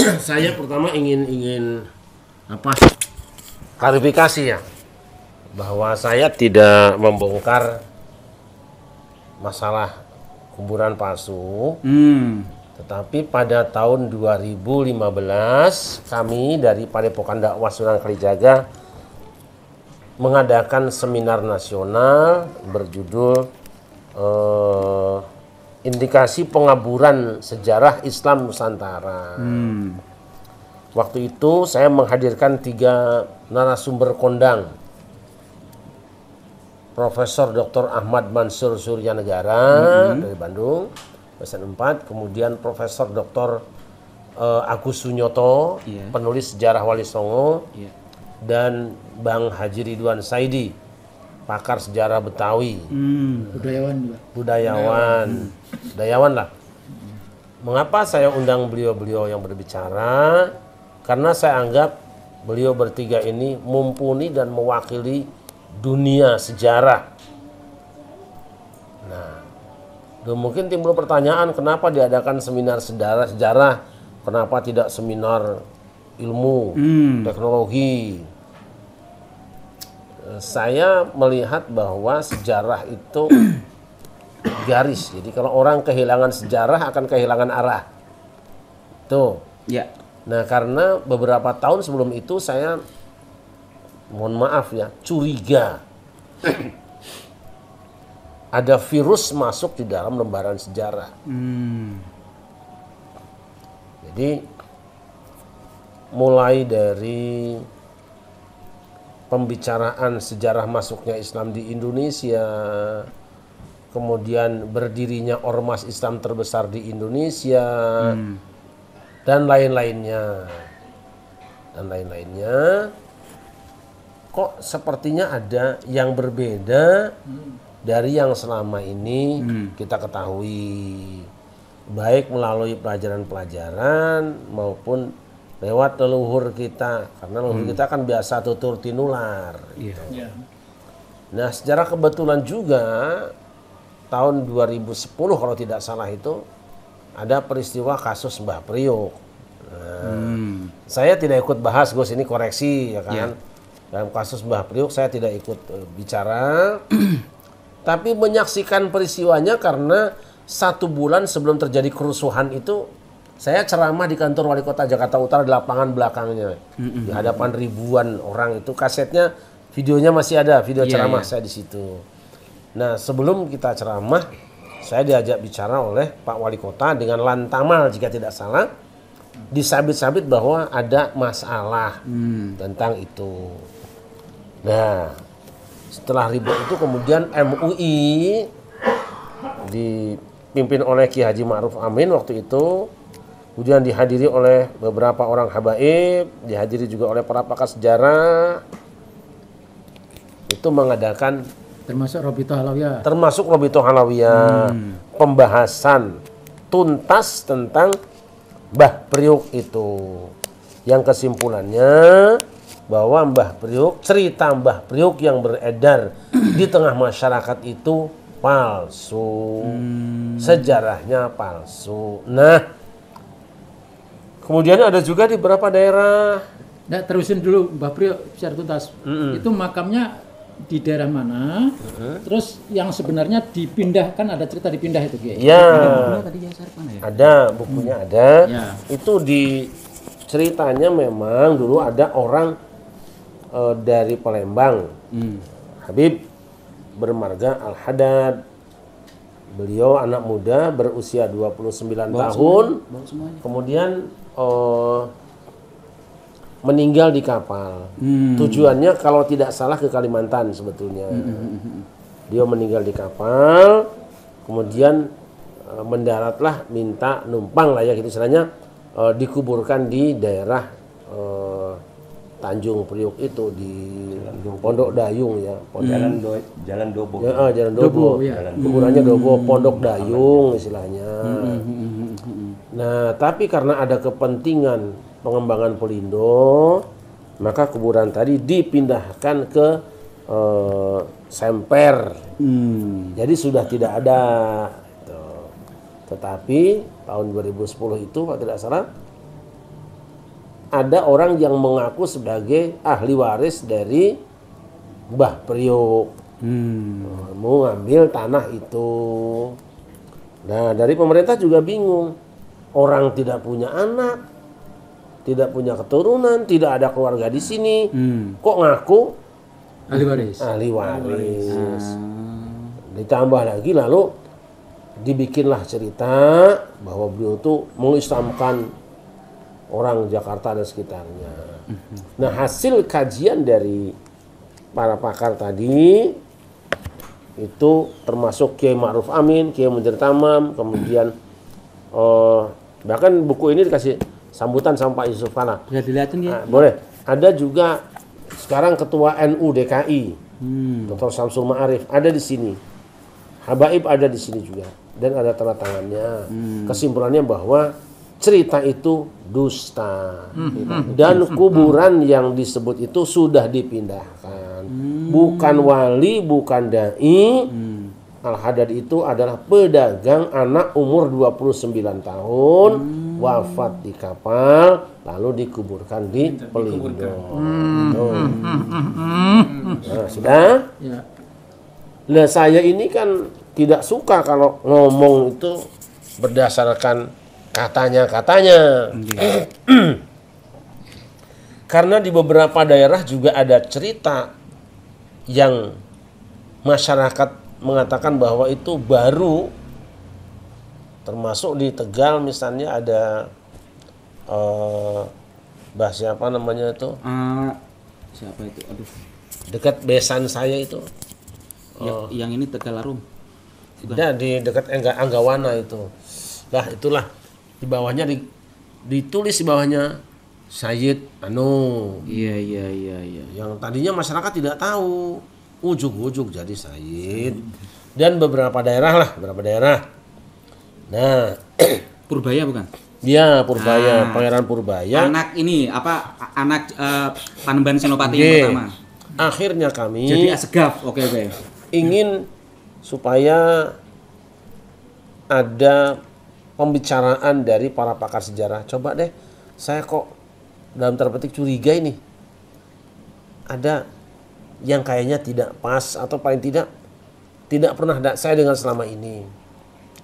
Saya pertama ingin apa? Klarifikasi ya, bahwa saya tidak membongkar masalah kuburan palsu. Tetapi pada tahun 2015 kami dari Padepokan Dakwah Sunan Kalijaga mengadakan seminar nasional berjudul Indikasi Pengaburan Sejarah Islam Nusantara. Waktu itu saya menghadirkan 3 narasumber kondang. Profesor Dr. Ahmad Mansur Suryanegara dari Bandung, dosen 4, kemudian Profesor Dr. Agus Sunyoto, penulis sejarah Wali Songo, dan Bang Haji Ridwan Saidi, pakar sejarah Betawi. Budayawan juga. Budayawan lah. Mengapa saya undang beliau-beliau yang berbicara? Karena saya anggap beliau bertiga ini mumpuni dan mewakili dunia sejarah. Nah, mungkin timbul pertanyaan, kenapa diadakan seminar sejarah, kenapa tidak seminar ilmu, teknologi? Saya melihat bahwa sejarah itu garis. Jadi kalau orang kehilangan sejarah akan kehilangan arah. Tuh. Ya. Nah, karena beberapa tahun sebelum itu saya, mohon maaf ya, curiga ada virus masuk di dalam lembaran sejarah. Jadi mulai dari pembicaraan sejarah masuknya Islam di Indonesia, kemudian berdirinya ormas Islam terbesar di Indonesia, dan lain-lainnya. Kok sepertinya ada yang berbeda dari yang selama ini kita ketahui, baik melalui pelajaran-pelajaran maupun lewat leluhur kita, karena leluhur kita kan biasa tutur tinular. Gitu. Nah, secara kebetulan juga tahun 2010 kalau tidak salah itu ada peristiwa kasus Mbah Priok. Nah, saya tidak ikut bahas, Gus, ini koreksi ya kan. Dalam kasus Mbah Priok saya tidak ikut bicara, tapi menyaksikan peristiwanya karena 1 bulan sebelum terjadi kerusuhan itu saya ceramah di kantor Wali Kota Jakarta Utara di lapangan belakangnya, di hadapan ribuan orang. Itu kasetnya, videonya masih ada, video ceramah saya di situ. Nah, sebelum kita ceramah, saya diajak bicara oleh Pak Wali Kota dengan lantamal jika tidak salah, disabit-sabit bahwa ada masalah tentang itu. Nah, setelah ribut itu kemudian MUI dipimpin oleh Ki Haji Ma'ruf Amin waktu itu, kemudian dihadiri oleh beberapa orang habaib, dihadiri juga oleh para pakar sejarah, itu mengadakan Termasuk Robito Halawiyah, pembahasan tuntas tentang Mbah Priok itu, yang kesimpulannya bahwa Mbah Priok, cerita Mbah Priok yang beredar di tengah masyarakat itu palsu, sejarahnya palsu. Nah, kemudian ada juga di beberapa daerah. Nah, terusin dulu Mbah Priok secara tuntas. Itu makamnya di daerah mana? Terus yang sebenarnya dipindahkan, ada cerita dipindah itu, Kiai? Ya, ada bukunya ada. Itu di ceritanya memang dulu ada orang dari Palembang, Habib bermarga Al-Haddad. Beliau anak muda berusia 29 tahun, kemudian meninggal di kapal. Tujuannya kalau tidak salah ke Kalimantan sebetulnya. Dia meninggal di kapal, kemudian mendaratlah, minta numpang lah ya gitu istilahnya, dikuburkan di daerah Tanjung Priok itu, di Pondok Dayung ya. Jalan Dobo. Jalan Dobo. Kuburannya Dobo, Pondok Dayung istilahnya. Nah, tapi karena ada kepentingan pengembangan Pelindo, maka kuburan tadi dipindahkan ke Semper. Jadi sudah tidak ada. Tetapi tahun 2010 itu kalau tidak salah ada orang yang mengaku sebagai ahli waris dari Mbah Priok. Mau ngambil tanah itu. Nah, dari pemerintah juga bingung. Orang tidak punya anak, tidak punya keturunan, tidak ada keluarga di sini. Kok ngaku Ahli waris. ahli waris? Ditambah lagi lalu dibikinlah cerita bahwa beliau tuh mengislamkan orang Jakarta dan sekitarnya. Nah, hasil kajian dari para pakar tadi itu termasuk Kiai Ma'ruf Amin, Kiai Munzir Tamam, kemudian bahkan buku ini dikasih sambutan sama Pak Yusuf Kala. Bisa dilihatin ya. Nah, boleh. Ada juga sekarang Ketua NU DKI, Dr. Samsul Ma'arif ada di sini. Habaib ada di sini juga dan ada tanda tangannya. Kesimpulannya bahwa cerita itu dusta dan kuburan yang disebut itu sudah dipindahkan. Bukan wali, bukan dai. Al-Haddad itu adalah pedagang anak umur 29 tahun, wafat di kapal, lalu dikuburkan di Pelindo. Nah, sudah? Ya. Lah saya ini kan tidak suka kalau ngomong itu berdasarkan katanya-katanya. Karena di beberapa daerah juga ada cerita yang masyarakat mengatakan bahwa itu baru, termasuk di Tegal misalnya ada siapa namanya itu, Siapa itu? Aduh. dekat besan saya itu. Yang ini Tegalarum. Tidak, di dekat Anggawana itu. Nah, itulah di bawahnya ditulis di bawahnya Sayyid Iya. yang tadinya masyarakat tidak tahu, ujug-ujug jadi Sayyid. Dan beberapa daerah. Nah, Purbaya bukan? dia Purbaya, Pangeran Purbaya. Anak ini anak Panembahan Senopati yang pertama. Akhirnya kami Jadi Asegaf. Oke. ingin supaya ada pembicaraan dari para pakar sejarah. Coba deh, saya kok dalam tanda petik curiga ini. Ada yang kayaknya tidak pas atau paling tidak pernah saya dengar selama ini.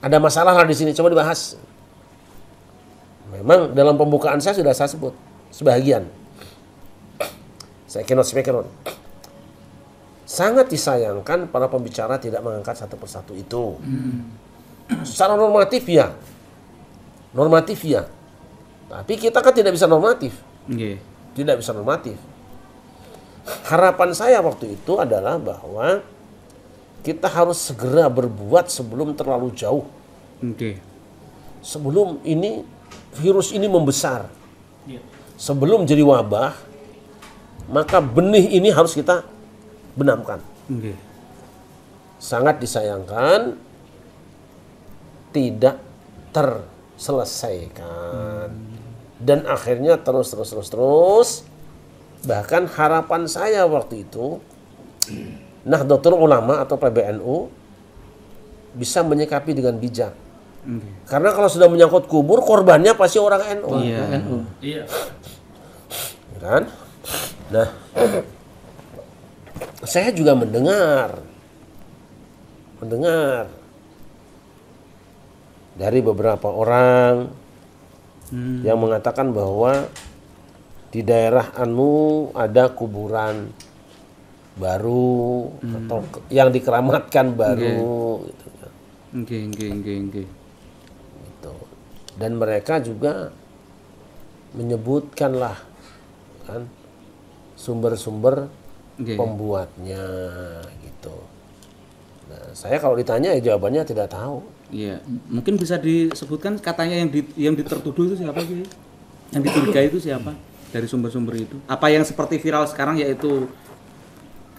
Ada masalah lah di sini, coba dibahas. Memang dalam pembukaan saya sudah saya sebut sebagian. Saya cannot speak on. Sangat disayangkan para pembicara tidak mengangkat satu persatu itu. Secara normatif ya. Tapi kita kan tidak bisa normatif. Tidak bisa normatif. Harapan saya waktu itu adalah bahwa kita harus segera berbuat sebelum terlalu jauh. Sebelum virus ini membesar. Sebelum jadi wabah, maka benih ini harus kita benamkan. Sangat disayangkan tidak terselesaikan. Dan akhirnya terus. Bahkan harapan saya waktu itu Nahdlatul Ulama atau PBNU bisa menyikapi dengan bijak. Karena kalau sudah menyangkut kubur, korbannya pasti orang NU. Iya. Kan? Nah, saya juga mendengar dari beberapa orang yang mengatakan bahwa di daerah Anu ada kuburan baru atau yang dikeramatkan baru gitu. Gitu. Dan mereka juga menyebutkanlah kan sumber-sumber pembuatnya gitu. Nah, saya kalau ditanya ya jawabannya tidak tahu. Iya, mungkin bisa disebutkan katanya yang ditertuduh itu siapa sih? Yang dicurigai itu siapa? Dari sumber-sumber itu. Apa yang seperti viral sekarang yaitu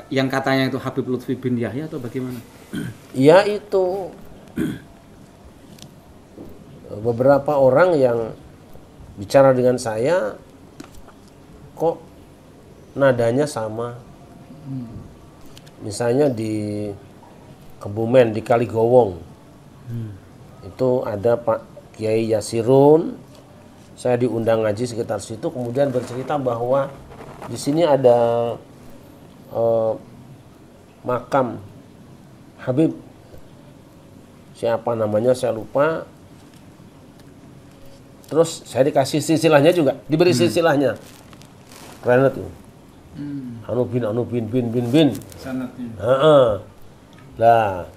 yang katanya itu Habib Lutfi bin Yahya atau bagaimana? Ya itu beberapa orang yang bicara dengan saya kok nadanya sama. Misalnya di Kebumen, di Kaligowong itu ada Pak Kiai Yasirun saya diundang ngaji sekitar situ, kemudian bercerita bahwa di sini ada makam Habib, siapa namanya saya lupa. Terus saya dikasih silsilahnya juga, diberi silsilahnya. Keren itu. Anu bin. Sanatnya. Nah,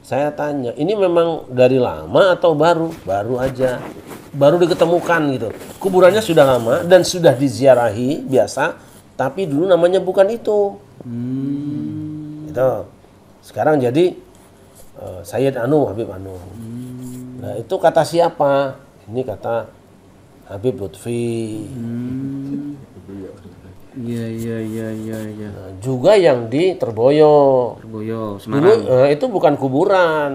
saya tanya, ini memang dari lama atau baru? Baru aja. Baru diketemukan gitu. Kuburannya sudah lama dan sudah diziarahi biasa, tapi dulu namanya bukan itu. Gitu. Sekarang jadi Sayyid Anu, Habib Anu. Nah, itu kata siapa? Ini kata Habib Lutfi. Iya. Nah, juga yang di Terboyo. Terboyo, Dulu Semarang. itu bukan kuburan.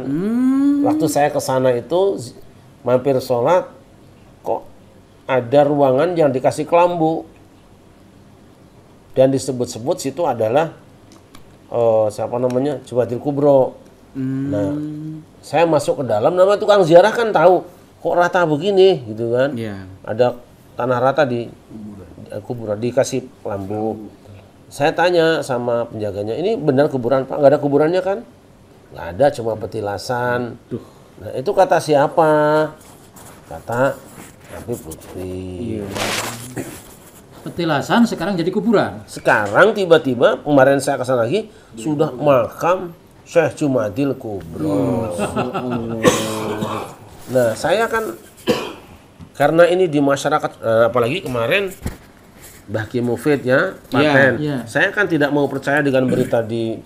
Waktu saya ke sana itu mampir sholat, kok ada ruangan yang dikasih kelambu. Dan disebut-sebut situ adalah siapa namanya? Jubatil Kubro. Nah, saya masuk ke dalam, nama tukang ziarah kan tahu, kok rata begini gitu kan. Iya. Ada tanah rata di kuburan, dikasih lampu. Saya tanya sama penjaganya, ini benar kuburan Pak? Nggak ada kuburannya kan? Nggak ada, cuma petilasan. Nah, itu kata siapa? Kata Habib Lutfi. Petilasan sekarang jadi kuburan. Sekarang tiba-tiba kemarin saya kesana lagi, sudah makam Syekh Jumadil Kubro. Nah, saya kan karena ini di masyarakat, apalagi kemarin Mbah Ki Mufid ya, paten. Iya. Saya kan tidak mau percaya dengan berita di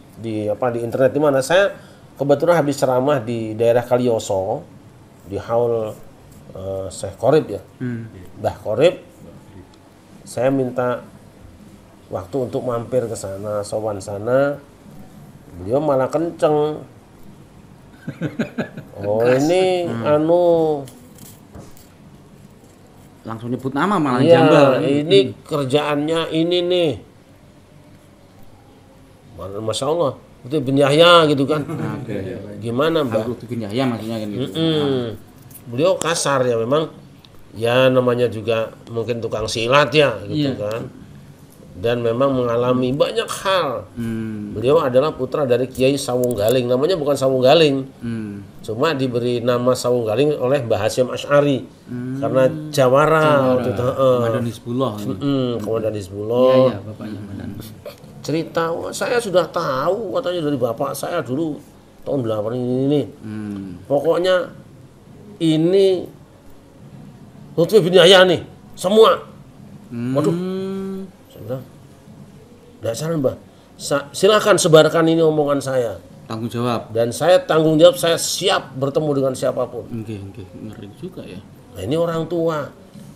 internet, di mana saya kebetulan habis ceramah di daerah Kalioso di haul Syekh Qorib ya. Mbah Qorib. Saya minta waktu untuk mampir ke sana, sowan sana. Beliau malah kenceng. Oh, ini Langsung nyebut nama malah iya, jambal. ini kerjaannya ini nih. Masya Allah, itu bin Yahya gitu kan. Gimana Mbak? Habib bin Yahya maksudnya kan gitu. Beliau kasar ya memang. Ya namanya juga mungkin tukang silat ya gitu kan. Dan memang mengalami banyak hal. Beliau adalah putra dari Kiai Sawunggaling. Namanya bukan Sawunggaling. Cuma diberi nama Sawunggaling oleh Mbah Hasyim Asy'ari. Karena Jawara. Komandan Hizbullah. Komandan Hizbullah. Iya, bapaknya Manan. Cerita, wah, saya sudah tahu katanya dari bapak saya dulu tahun 8 ini. Pokoknya ini Lutfi bin Yahya nih, semua. Waduh. Saya bilang, dasar Mbah, silakan sebarkan ini omongan saya. Tanggung jawab. Dan saya tanggung jawab, saya siap bertemu dengan siapapun. Oke, ngeri juga ya. Nah, ini orang tua.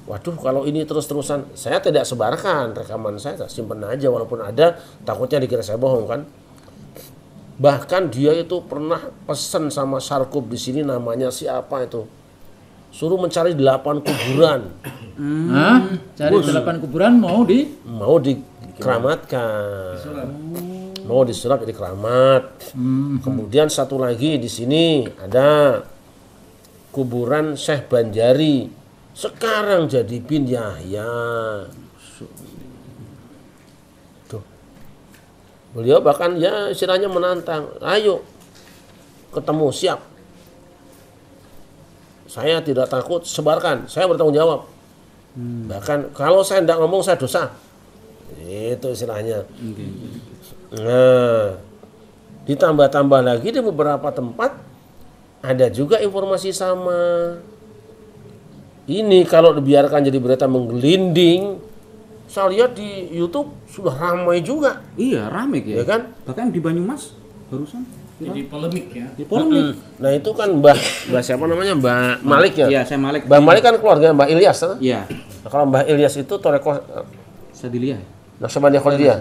Waduh, kalau ini terus-terusan, saya tidak sebarkan rekaman saya simpen aja walaupun ada, takutnya dikira saya bohong kan. Bahkan dia itu pernah pesan sama Sarkup di sini, namanya siapa itu? Suruh mencari 8 kuburan. Hah? Cari 8 kuburan mau dikeramatkan. Mau disulap jadi keramat. Kemudian satu lagi di sini ada kuburan Syekh Banjari. Sekarang jadi bin Yahya. Tuh. Beliau bahkan ya istilahnya menantang. Ayo ketemu, siap. Saya tidak takut, sebarkan. Saya bertanggung jawab. Bahkan kalau saya tidak ngomong, saya dosa. Itu istilahnya. Nah, ditambah-tambah lagi di beberapa tempat ada juga informasi sama. Ini kalau dibiarkan jadi berita menggelinding, saya lihat di YouTube sudah ramai juga. Iya, rame ya. Ya kan? Bahkan di Banyumas barusan. jadi polemik ya. Di polemik. Nah, itu kan Mbah siapa namanya? Mbah Malik ya? Iya, saya Malik. Mbah Malik kan keluarga Mbah Ilyas. Iya. Nah, kalau Mbah Ilyas itu Torekoh Sadiliyah. Naqsyabandiyah Khalidiyah.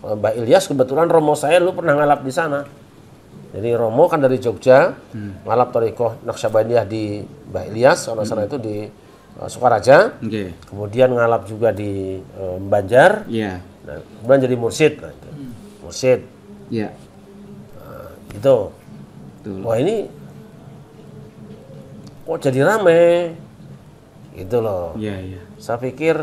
Kalau Mbah Ilyas kebetulan romo saya dulu pernah ngalap di sana. Jadi romo kan dari Jogja, ngalap Torekoh Naqsyabandiyah di Mbah Ilyas, kalau salah itu di Sukaraja. Oke. Kemudian ngalap juga di Banjar. Iya. Nah, kemudian jadi mursyid. Nah, itu. Mursyid. Iya. Itu. Betul. Wah, ini kok jadi rame. Gitu loh. Iya, iya. Saya pikir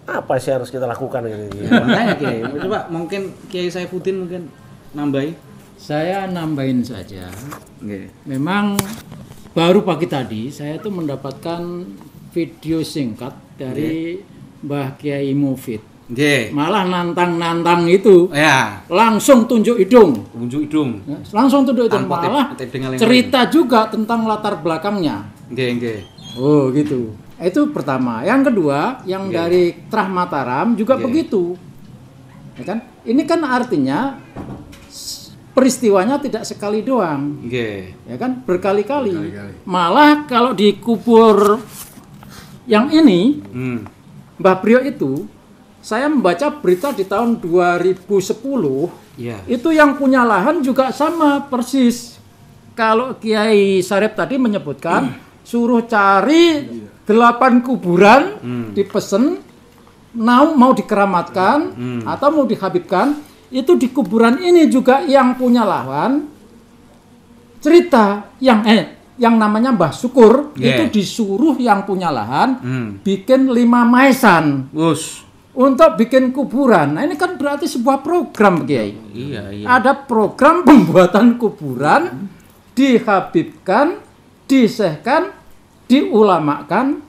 apa sih harus kita lakukan gitu. Makanya Kiai, coba mungkin Kiai Saifuddin mungkin nambahi. Saya nambahin saja. Nggih. Memang baru pagi tadi saya tuh mendapatkan video singkat dari Mbah Kiai Mufid. Nggih. Malah nantang-nantang itu. Ya, Langsung tunjuk hidung. unjuk hidung. Langsung tunjuk hidung. Tanpa Malah tip-tip cerita juga tentang latar belakangnya. Nggih, nggih. Oh gitu. Itu pertama. Yang kedua, yang dari Trah Mataram juga begitu. Ya kan? Ini kan artinya peristiwanya tidak sekali doang. Nggih. Ya kan? Berkali-kali. Malah kalau di kubur yang ini, Mbah Priok itu, saya membaca berita di tahun 2010, Iya. itu yang punya lahan juga sama persis. Kalau Kiai Sarip tadi menyebutkan, suruh cari 8 kuburan, dipesen, mau dikeramatkan, atau mau dihabibkan, itu di kuburan ini juga yang punya lahan, cerita yang namanya Mbah Syukur, itu disuruh yang punya lahan, bikin 5 maesan. Untuk bikin kuburan. Nah ini kan berarti sebuah program, Kiai. Iya, iya. Ada program pembuatan kuburan, dihabibkan, disehkan, diulamakan.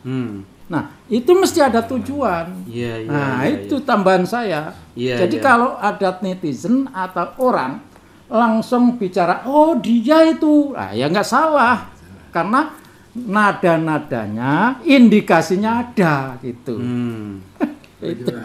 Nah itu mesti ada tujuan. Iya, iya. Nah iya, itu tambahan saya. Iya, Jadi iya. kalau ada netizen atau orang langsung bicara, oh dia itu, nah, ya nggak salah. Karena nada-nadanya, indikasinya ada gitu. Hmm. Itu.